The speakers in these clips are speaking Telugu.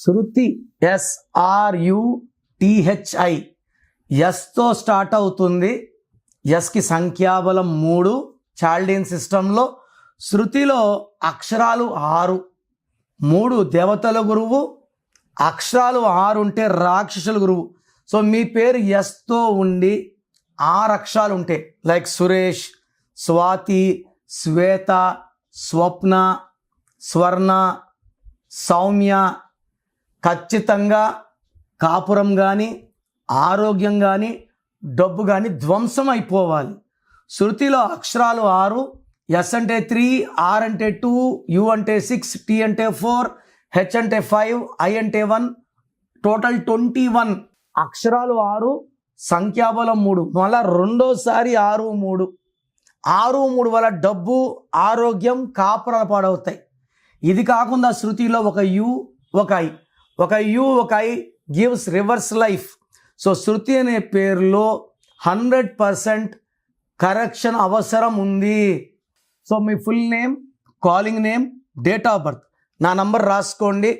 శృతి SRUTHI ఎస్తో స్టార్ట్ అవుతుంది. ఎస్కి సంఖ్యాబలం 3. చాల్డీన్ సిస్టంలో శృతిలో అక్షరాలు 6. 3 దేవతల గురువు, అక్షరాలు 6 ఉంటే రాక్షసుల గురువు. సో మీ పేరు ఎస్తో ఉండి 6 అక్షరాలు ఉంటాయి. లైక్ సురేష్, స్వాతి, శ్వేత, స్వప్న, స్వర్ణ, సౌమ్య. ఖచ్చితంగా కాపురం కానీ, ఆరోగ్యం కానీ, డబ్బు కానీ ధ్వంసం అయిపోవాలి. శృతిలో అక్షరాలు 6. ఎస్ అంటే 3, ఆర్ అంటే 2, యు అంటే 6, టీ అంటే 4, హెచ్ అంటే 5, ఐ అంటే 1. టోటల్ 21 అక్షరాలు 6, సంఖ్యాబలం 3. మళ్ళా రెండోసారి 6, 3. 6, 3 వల్ల డబ్బు, ఆరోగ్యం, కాపురాలు పాడవుతాయి. ఇది కాకుండా శృతిలో ఒక యు, ఒక ఐ, ఒక యు, ఒక I gives reverse life. So Shruti అనే పేరులో 100% కరెక్షన్ అవసరం ఉంది. సో మీ full name, calling name, date of birth, నా నంబర్ రాసుకోండి.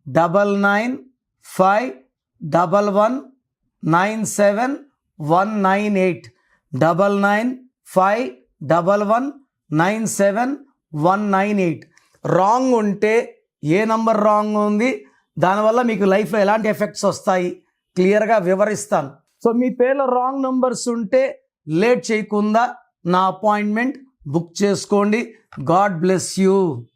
9951197198. 9951197198. రాంగ్ ఉంటే ఏ నంబర్ రాంగ్ ఉంది, దానివల్ల మీకు లైఫ్లో ఎలాంటి ఎఫెక్ట్స్ వస్తాయి క్లియర్గా వివరిస్తాను. సో మీ పేర్లో రాంగ్ నంబర్స్ ఉంటే లేట్ చేయకుండా నా అపాయింట్మెంట్ బుక్ చేసుకోండి. God bless you.